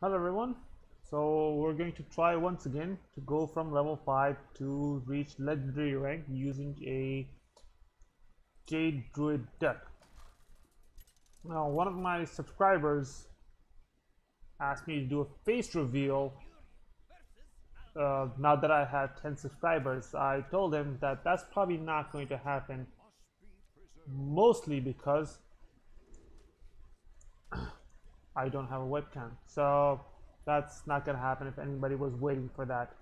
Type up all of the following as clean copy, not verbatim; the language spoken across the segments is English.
Hello everyone. So we're going to try once again to go from level 5 to reach legendary rank using a Jade Druid deck. Now one of my subscribers asked me to do a face reveal now that I had 10 subscribers. I told him that that's probably not going to happen, mostly because I don't have a webcam. So that's not going to happen if anybody was waiting for that.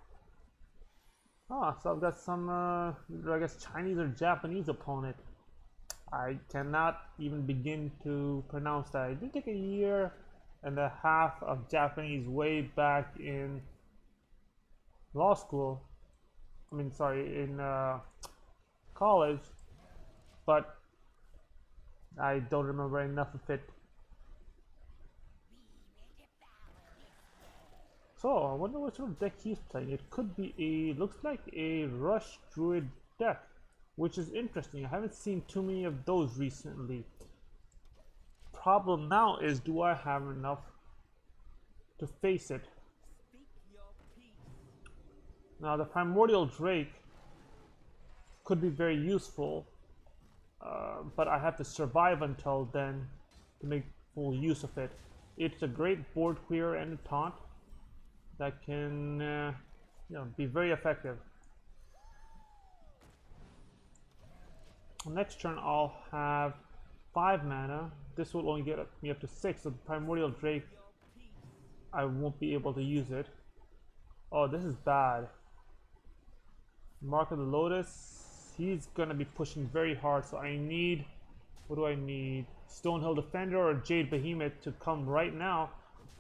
So I've got some, I guess, Chinese or Japanese opponent. I cannot even begin to pronounce that. I did take a year and a half of Japanese way back in law school. In college, but I don't remember enough of it. So I wonder what sort of deck he's playing. It could be looks like a Rush Druid deck, which is interesting. I haven't seen too many of those recently. Problem now is, do I have enough to face it? Now the Primordial Drake could be very useful, but I have to survive until then to make full use of it. It's a great board clear and a taunt that can be very effective. Next turn I'll have 5 mana. This will only get me up to 6, so the Primordial Drake, I won't be able to use it. Oh, this is bad. Mark of the Lotus, he's gonna be pushing very hard, so I need, what do I need? Stonehill Defender or Jade Behemoth to come right now.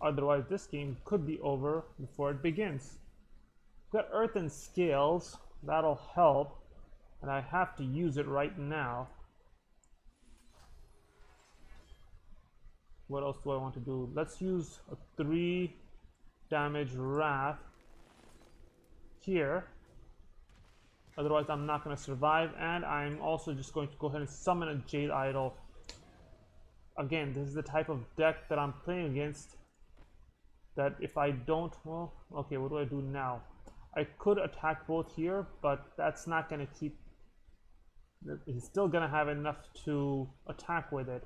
Otherwise this game could be over before it begins. Got Earthen Scales, that'll help, and I have to use it right now. What else do I want to do? Let's use a 3 damage Wrath here. Otherwise I'm not going to survive, and I'm also just going to go ahead and summon a Jade Idol. Again, this is the type of deck that I'm playing against, that if I don't, well, okay, what do I do now? I could attack both here, but that's not going to keep, he's still going to have enough to attack with it.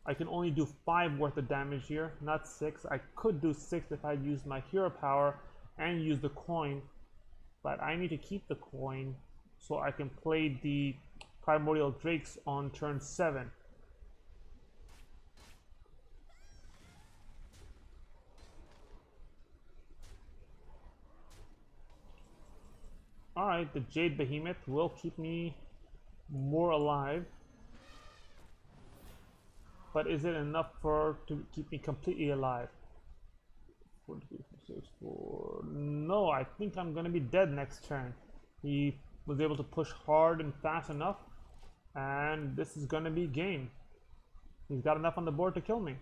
I can only do 5 worth of damage here, not 6. I could do 6 if I use my hero power and use the coin, but I need to keep the coin so I can play the Primordial Drakes on turn 7. Alright, the Jade Behemoth will keep me more alive. But is it enough to keep me completely alive? 4, 3, 4, 6, 4. No, I think I'm gonna be dead next turn. He was able to push hard and fast enough, and this is gonna be game. He's got enough on the board to kill me.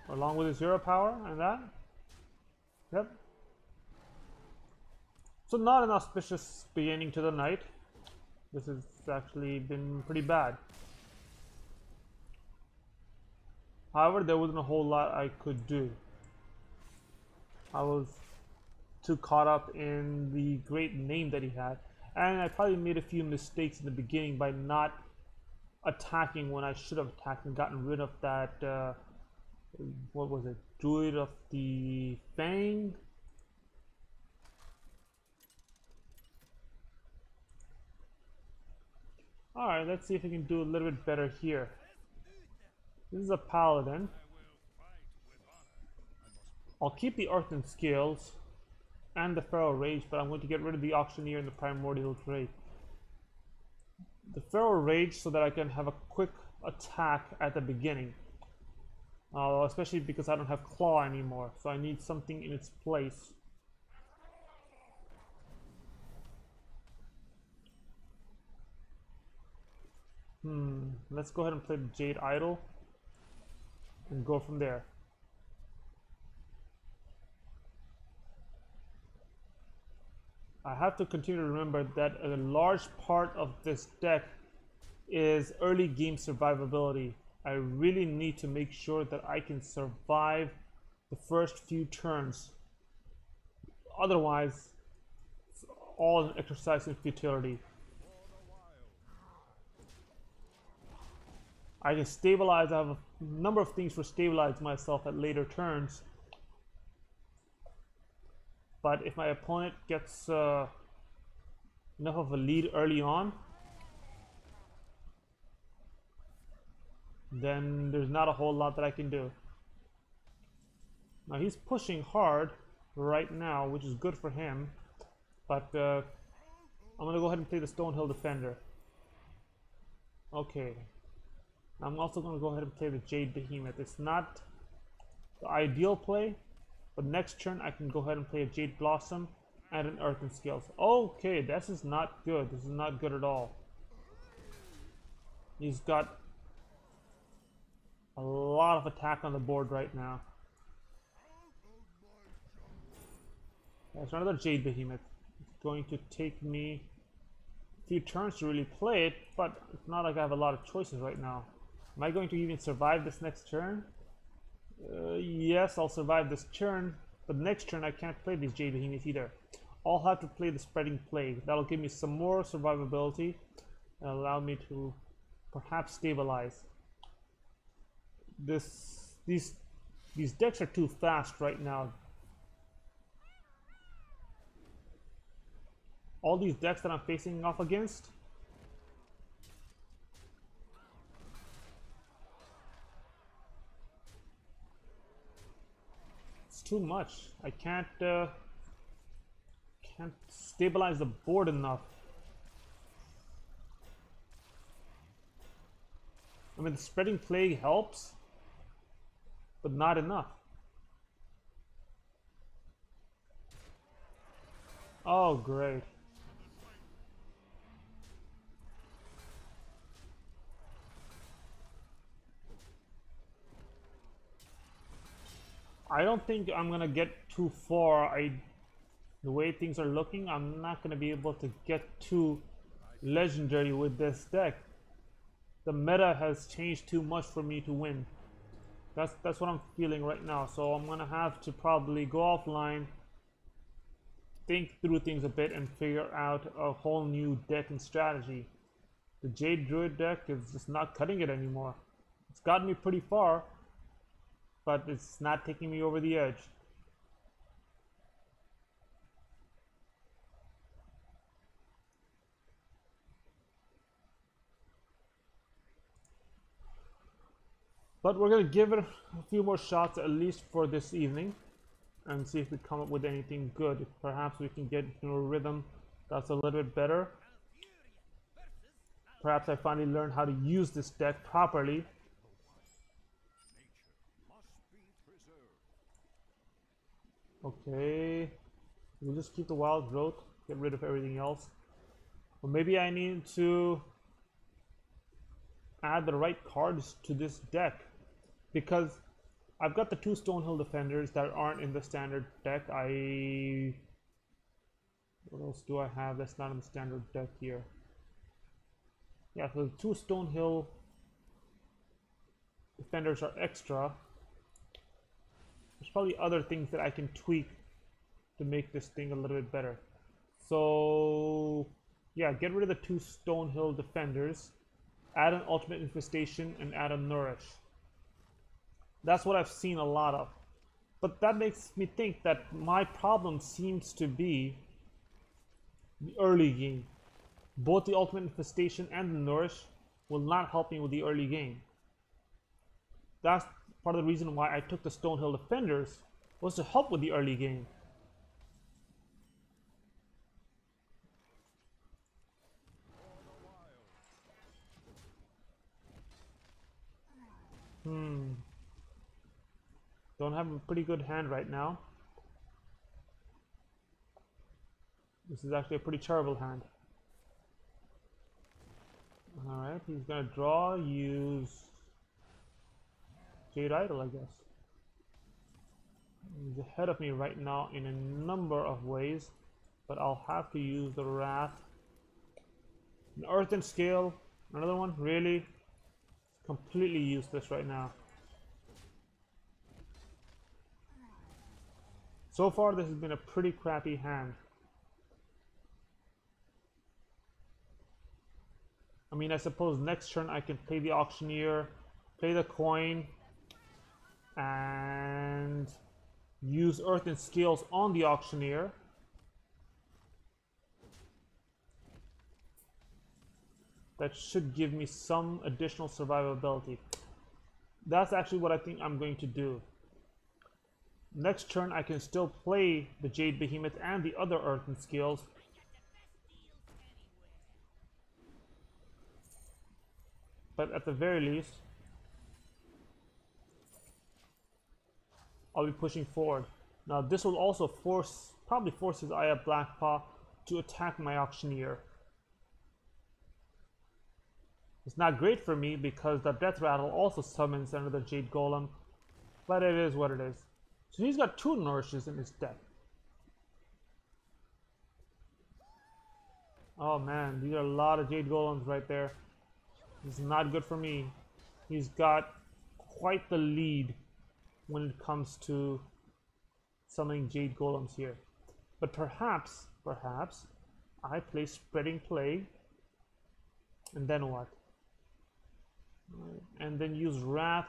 Along with his hero power and that. Yep. So not an auspicious beginning to the night. This has actually been pretty bad. However, there wasn't a whole lot I could do. I was too caught up in the great name that he had. And I probably made a few mistakes in the beginning by not attacking when I should have attacked and gotten rid of that, what was it? Druid of the Fang? Alright, let's see if we can do a little bit better here. This is a Paladin. I'll keep the Earthen Scales and the Feral Rage, but I'm going to get rid of the Auctioneer and the Primordial Drake. The Feral Rage so that I can have a quick attack at the beginning. Especially because I don't have Claw anymore, so I need something in its place. Let's go ahead and play the Jade Idol and go from there. I have to continue to remember that a large part of this deck is early game survivability. I really need to make sure that I can survive the first few turns. Otherwise, it's all an exercise in futility. I can stabilize. I have a number of things for stabilize myself at later turns. But if my opponent gets enough of a lead early on, then there's not a whole lot that I can do. Now he's pushing hard right now, which is good for him. But I'm going to go ahead and play the Stonehill Defender. Okay. I'm also going to go ahead and play the Jade Behemoth. It's not the ideal play, but next turn I can go ahead and play a Jade Blossom and an Earthen Scales. Okay, this is not good. This is not good at all. He's got a lot of attack on the board right now. There's another Jade Behemoth. It's going to take me a few turns to really play it, but it's not like I have a lot of choices right now. Am I going to even survive this next turn? Yes, I'll survive this turn, but next turn I can't play these Jade Behemoths either. I'll have to play the Spreading Plague. That'll give me some more survivability and allow me to perhaps stabilize. These decks are too fast right now. All these decks that I'm facing off against, it's too much. I can't stabilize the board enough. I mean, the Spreading Plague helps, but not enough. Oh, great. I don't think I'm gonna get too far. The way things are looking, I'm not gonna be able to get too legendary with this deck. The meta has changed too much for me to win. That's what I'm feeling right now. So I'm gonna have to probably go offline, think through things a bit, and figure out a whole new deck and strategy. The Jade Druid deck is just not cutting it anymore. It's gotten me pretty far, but it's not taking me over the edge. But we're going to give it a few more shots at least for this evening and see if we come up with anything good. Perhaps we can get into a rhythm that's a little bit better. Perhaps I finally learned how to use this deck properly. Okay, we'll just keep the wild growth, get rid of everything else. Or maybe I need to add the right cards to this deck, because I've got the two Stonehill Defenders that aren't in the standard deck. What else do I have that's not in the standard deck here? Yeah, so the two Stonehill Defenders are extra. There's probably other things that I can tweak to make this thing a little bit better. So yeah, get rid of the two Stonehill Defenders, add an Ultimate Infestation, and add a Nourish. That's what I've seen a lot of. But that makes me think that my problem seems to be the early game. Both the Ultimate Infestation and the Nourish will not help me with the early game. That's part of the reason why I took the Stonehill Defenders, was to help with the early game. Don't have a pretty good hand right now. This is actually a pretty terrible hand. Alright, he's gonna draw, use Jade Idol, I guess. He's ahead of me right now in a number of ways, but I'll have to use the Wrath. An Earthen Scale, another one, really? completely useless right now. So far, this has been a pretty crappy hand. I mean, I suppose next turn I can play the auctioneer, play the coin, and use earth and scales on the auctioneer. That should give me some additional survivability. That's actually what I think I'm going to do. Next turn I can still play the Jade Behemoth and the other earth and scales. But at the very least, I'll be pushing forward. Now this will also probably force his Eye of Blackpaw to attack my auctioneer. It's not great for me because the Death Rattle also summons another Jade Golem, but it is what it is. So he's got 2 Nourishes in his deck. Oh man, these are a lot of Jade Golems right there. This is not good for me. He's got quite the lead when it comes to summoning Jade Golems here. But perhaps I play Spreading Plague, and then what? And then use Wrath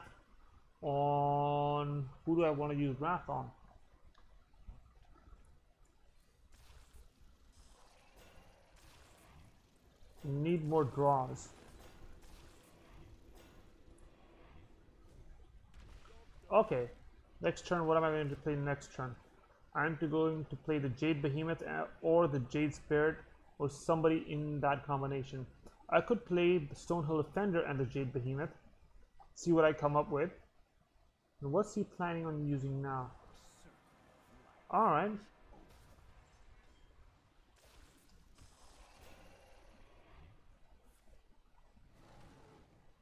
on... Who do I want to use Wrath on? Need more draws. Okay, next turn, what am I going to play next turn? I'm going to play the Jade Behemoth or the Jade Spirit or somebody in that combination. I could play the Stonehill Offender and the Jade Behemoth, see what I come up with. And what's he planning on using now? Alright.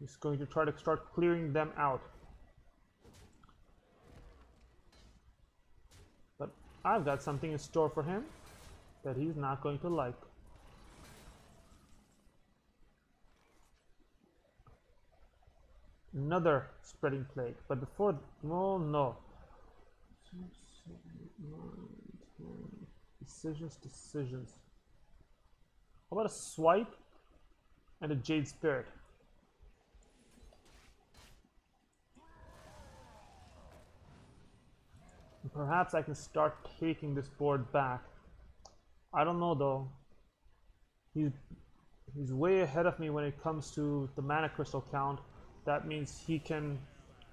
He's going to try to start clearing them out. But I've got something in store for him that he's not going to like. Another Spreading Plague, but before, well, no. Decisions. How about a Swipe and a Jade Spirit? And perhaps I can start taking this board back. I don't know though. He's way ahead of me when it comes to the mana crystal count. That means he can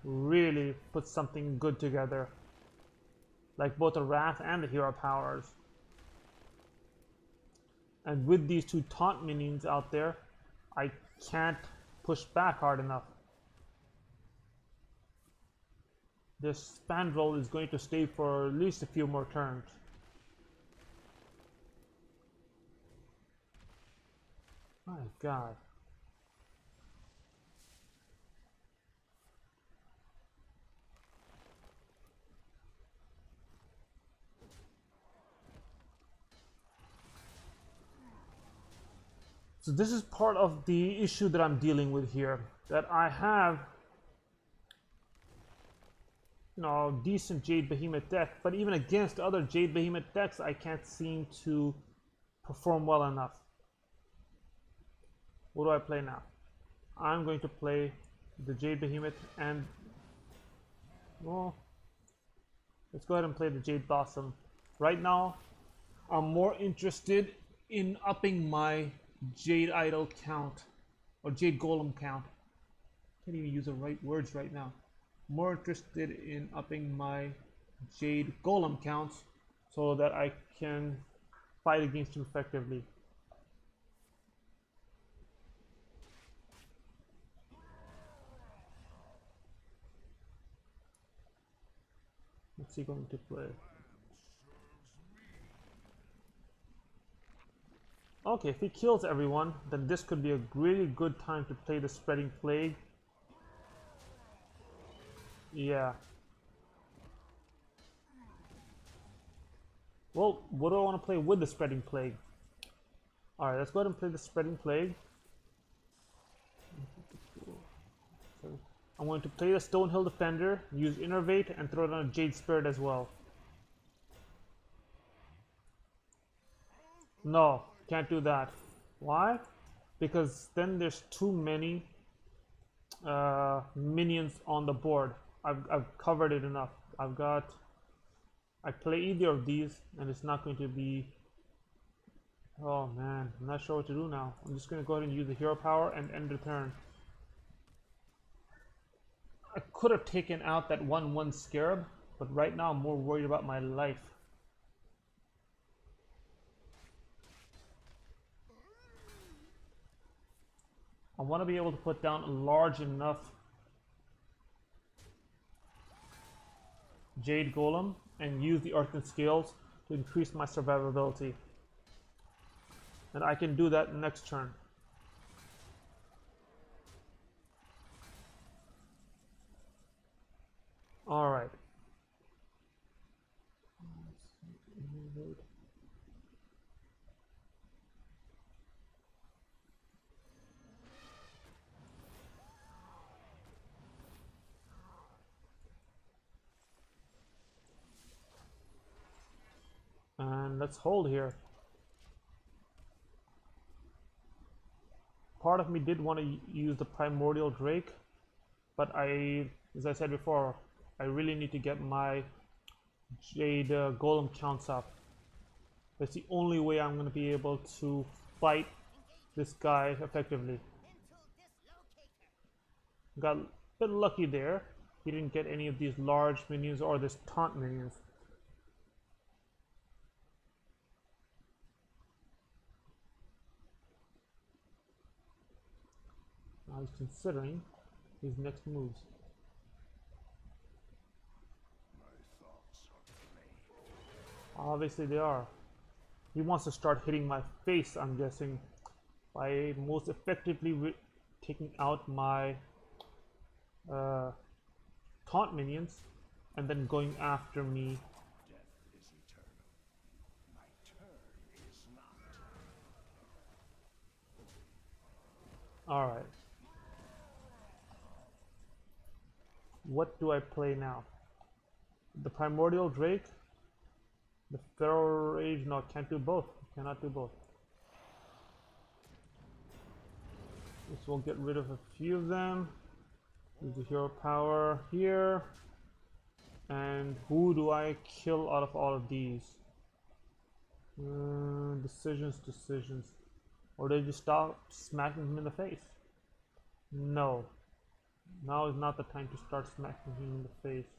really put something good together, like both the Wrath and the Hero Powers. And with these 2 taunt minions out there, I can't push back hard enough. This Spandrel is going to stay for at least a few more turns. My God. So this is part of the issue that I'm dealing with here, that I have, you know, decent Jade Behemoth deck, but even against other Jade Behemoth decks, I can't seem to perform well enough. What do I play now? I'm going to play the Jade Behemoth and, well, let's go ahead and play the Jade Blossom. Right now, I'm more interested in upping my Jade Idol count, or Jade Golem count. Can't even use the right words right now. More interested in upping my Jade Golem counts so that I can fight against him effectively. What's he going to play? Okay, if he kills everyone, then this could be a really good time to play the Spreading Plague. Yeah. Well, what do I want to play with the Spreading Plague? Alright, let's go ahead and play the Spreading Plague. I'm going to play the Stonehill Defender, use Innervate, and throw down a Jade Spirit as well. No, can't do that. Why? Because then there's too many minions on the board. I've covered it enough. I play either of these and it's not going to be... Oh man, I'm not sure what to do now. I'm just going to go ahead and use the hero power and end the turn. I could have taken out that 1/1 Scarab, but right now I'm more worried about my life. I want to be able to put down a large enough Jade Golem and use the Earthen Scales to increase my survivability. And I can do that next turn. Alright. And let's hold here. Part of me did want to use the Primordial Drake, but as I said before, I really need to get my Jade Golem counts up. That's the only way I'm going to be able to fight this guy effectively. Got a bit lucky there. He didn't get any of these large minions or this taunt minions. Now he's considering his next moves. Obviously they are. He wants to start hitting my face, I'm guessing, by most effectively taking out my taunt minions and then going after me. Alright. What do I play now? The Primordial Drake? The Feral Rage? No, can't do both. Cannot do both. This will get rid of a few of them. Use the hero power here. And who do I kill out of all of these? Decisions. Or do I just start smacking him in the face? No. Now is not the time to start smacking him in the face.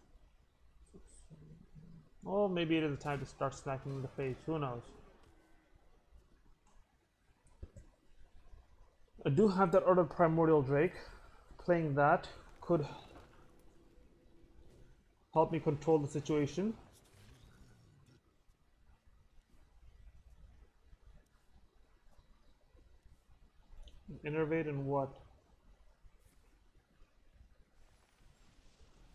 Oh, maybe it is the time to start smacking him in the face. Who knows? I do have that other Primordial Drake. Playing that could help me control the situation. Innervate and what?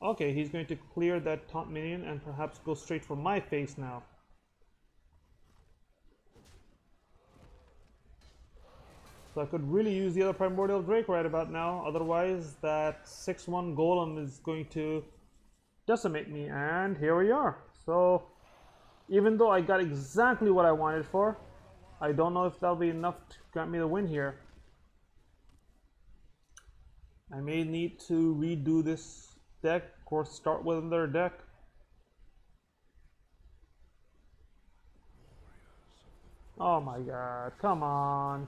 Okay, he's going to clear that taunt minion and perhaps go straight for my face now. So I could really use the other Primordial Drake right about now, otherwise that 6/1 Golem is going to decimate me, and here we are. So even though I got exactly what I wanted for, I don't know if that'll be enough to grant me the win here. I may need to redo this deck, of course start with another deck. Oh my god, come on.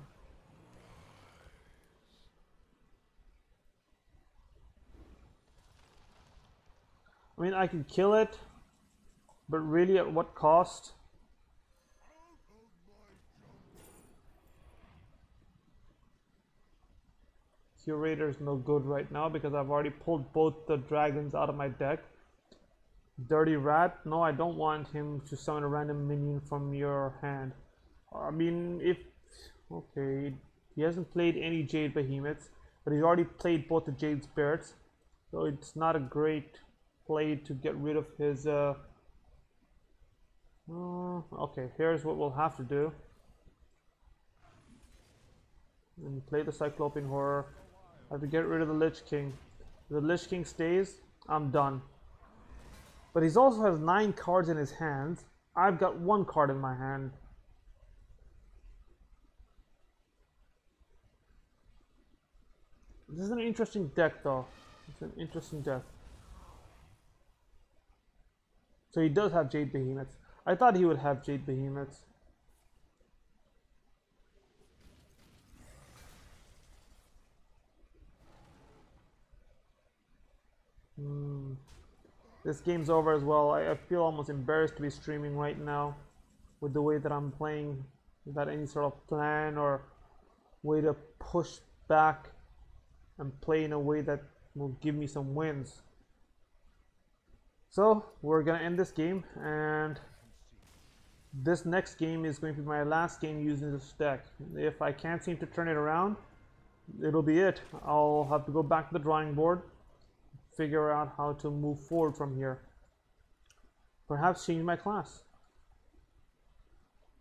I mean, I can kill it, but really at what cost? Curator is no good right now because I've already pulled both the dragons out of my deck. Dirty Rat, no, I don't want him to summon a random minion from your hand. I mean, okay, he hasn't played any Jade Behemoths, but he's already played both the Jade Spirits, so it's not a great play to get rid of his, okay, here's what we'll have to do. And play the Cyclopean Horror. I have to get rid of the Lich King. The Lich King stays, I'm done. But he also has 9 cards in his hands. I've got 1 card in my hand. This is an interesting deck though. It's an interesting deck. So he does have Jade Behemoths. I thought he would have Jade Behemoths. This game's over as well. I feel almost embarrassed to be streaming right now with the way that I'm playing without any sort of plan or way to push back and play in a way that will give me some wins. So we're gonna end this game, and this next game is going to be my last game using this deck. If I can't seem to turn it around, it'll be it. I'll have to go back to the drawing board, figure out how to move forward from here. Perhaps change my class.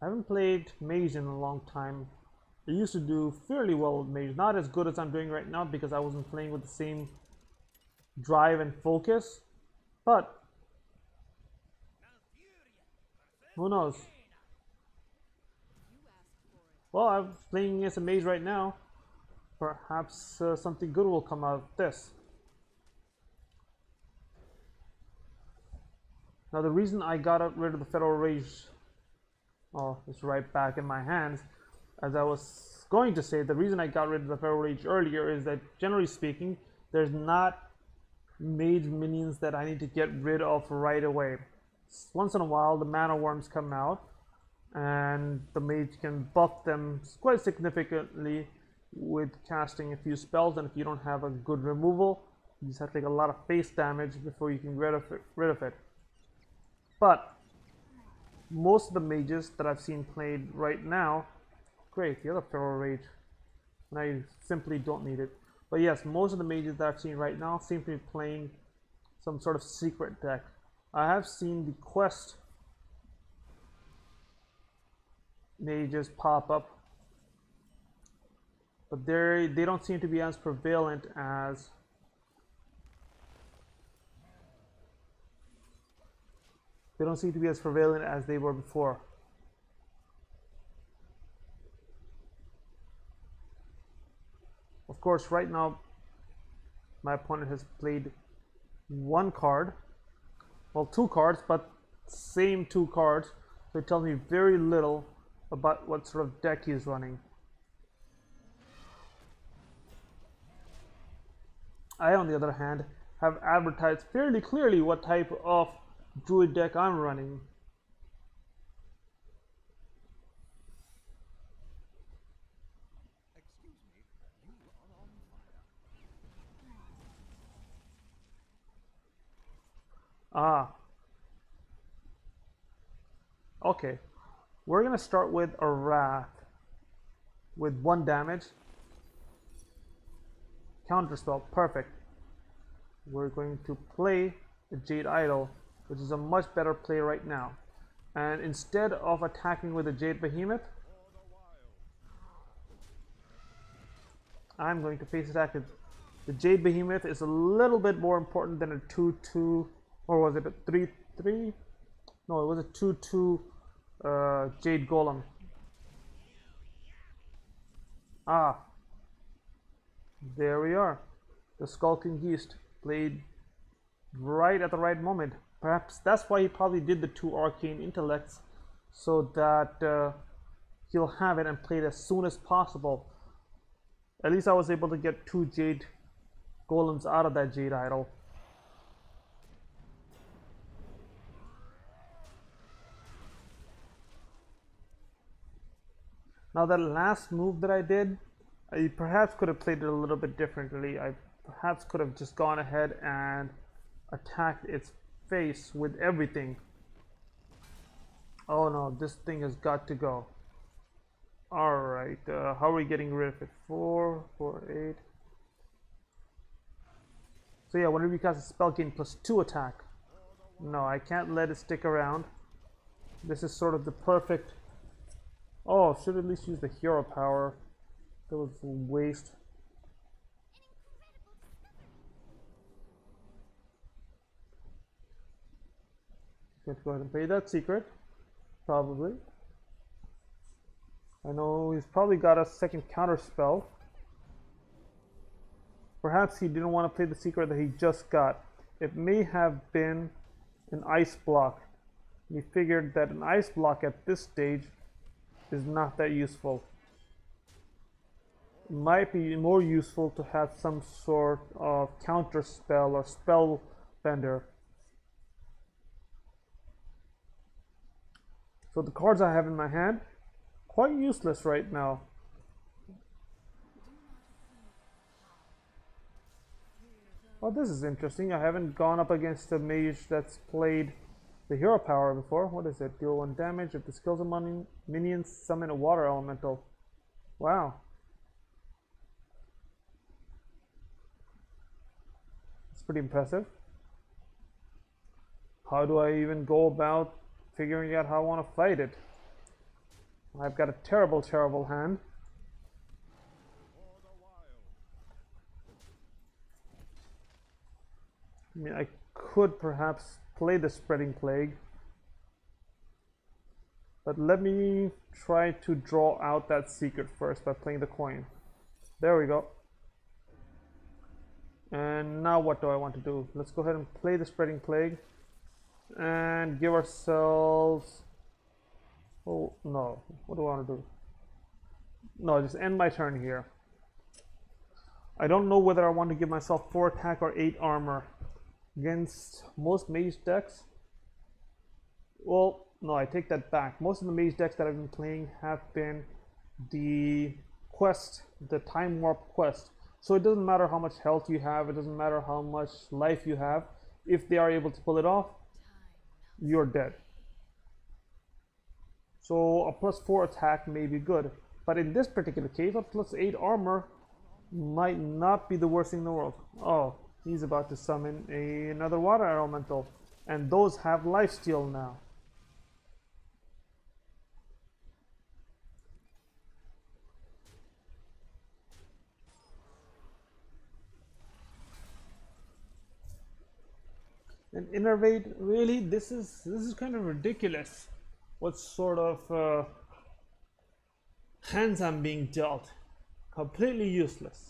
I haven't played Mage in a long time. I used to do fairly well with Mage, not as good as I'm doing right now because I wasn't playing with the same drive and focus, but who knows? Well, I'm playing as a Mage right now. Perhaps something good will come out of this. Now the reason I got rid of the Federal Rage, oh, it's right back in my hands. As I was going to say, the reason I got rid of the Federal Rage earlier is that generally speaking, there's not Mage minions that I need to get rid of right away. Once in a while the mana worms come out and the mage can buff them quite significantly with casting a few spells, and if you don't have a good removal, you just have to take a lot of face damage before you can get rid of it. But most of the mages that I've seen played right now, great, the other Feral Rage, and I simply don't need it. But yes, most of the mages that I've seen right now seem to be playing some sort of secret deck. I have seen the quest mages pop up, but they don't seem to be as prevalent as they were before. Of course, right now my opponent has played 1 card, well, 2 cards, but same 2 cards, so it tells me very little about what sort of deck he's running. I, on the other hand, have advertised fairly clearly what type of druid deck I'm running. Excuse me, you are on fire. Ah. Okay. We're gonna start with a Wrath with 1 damage. Counterspell, perfect. We're going to play a Jade Idol, which is a much better play right now. And instead of attacking with a Jade Behemoth, I'm going to face attack it. The Jade Behemoth is a little bit more important than a 2-2, or was it a 3-3? No, it was a 2-2 Jade Golem. Ah, there we are. The Skulking Geist played right at the right moment. Perhaps that's why he probably did the 2 Arcane Intellects, so that he'll have it and play it as soon as possible. At least I was able to get 2 Jade Golems out of that Jade Idol. Now that last move that I did, I perhaps could have played it a little bit differently. I perhaps could have just gone ahead and attacked its face with everything. Oh no, this thing has got to go. Alright, how are we getting rid of it? 4, 4, 8. So yeah, whenever you cast a spell, gain +2 attack. No, I can't let it stick around. This is sort of the perfect... Oh, should at least use the hero power. That was a waste. Going to go ahead and play that secret, probably. I know he's probably got a second counter spell. Perhaps he didn't want to play the secret that he just got. It may have been an ice block. He figured that an ice block at this stage is not that useful. It might be more useful to have some sort of counter spell or spell bender. So the cards I have in my hand, quite useless right now. Oh, this is interesting. I haven't gone up against a mage that's played the hero power before. What is it? Deal 1 damage. If the skills of minions, summon a water elemental. Wow. It's pretty impressive. How do I even go about figuring out how I want to fight it? I've got a terrible, terrible hand. I mean, I could perhaps play the Spreading Plague, but let me try to draw out that secret first by playing the coin. There we go. And now what do I want to do? Let's go ahead and play the Spreading Plague and give ourselves... Oh, no. What do I want to do? No, just end my turn here. I don't know whether I want to give myself 4 attack or 8 armor. Against most mage decks, well, no, I take that back. Most of the mage decks that I've been playing have been the quest, the time warp quest. So it doesn't matter how much health you have, it doesn't matter how much life you have. If they are able to pull it off, you're dead. So a +4 attack may be good, but in this particular case, a +8 armor might not be the worst thing in the world. Oh. He's about to summon another water elemental, and those have lifesteal now. And innervate, really, this is kind of ridiculous. What sort of hands I'm being dealt? Completely useless.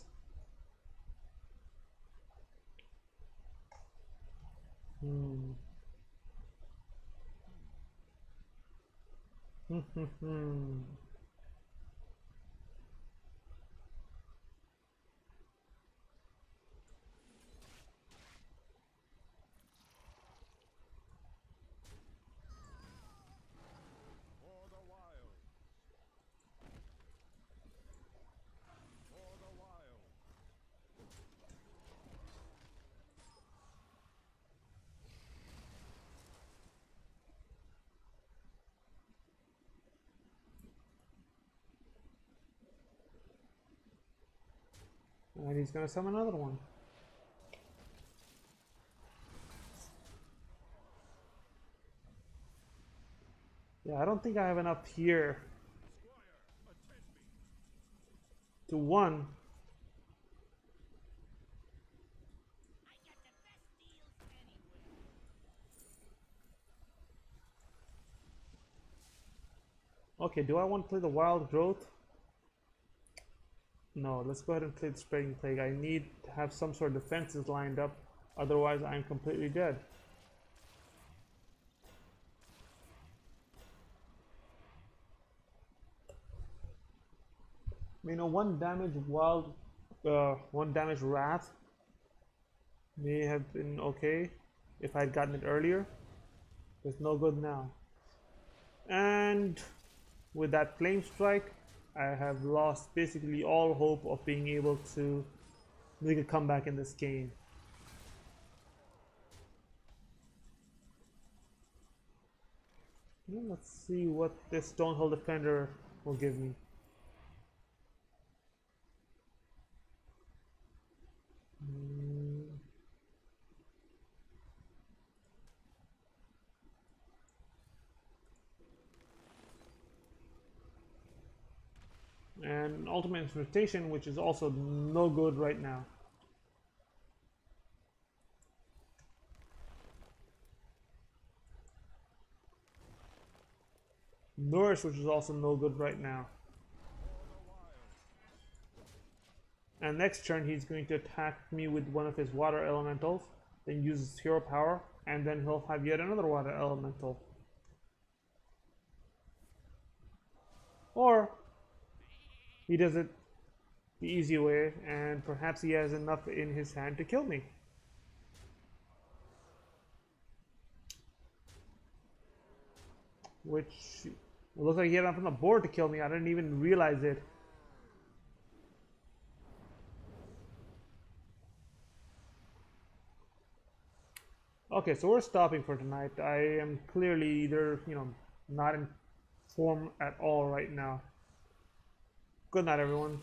And he's gonna summon another one. Yeah, I don't think I have enough here to one. Okay, do I want to play the Wild Growth? No, let's go ahead and play the Spreading Plague. I need to have some sort of defenses lined up, otherwise I'm completely dead. You know, 1 damage wild, 1 damage Wrath may have been okay if I'd gotten it earlier. It's no good now. And with that Flame Strike, I have lost basically all hope of being able to make a comeback in this game. Well, let's see what this Stonehill Defender will give me. And Ultimate Interpretation, which is also no good right now. Nourish, which is also no good right now. And next turn, he's going to attack me with one of his water elementals, then use his hero power, and then he'll have yet another water elemental. Or he does it the easy way, and perhaps he has enough in his hand to kill me. Which it looks like he had enough on the board to kill me. I didn't even realize it. Okay, so we're stopping for tonight. I am clearly either, not in form at all right now. Good night, everyone.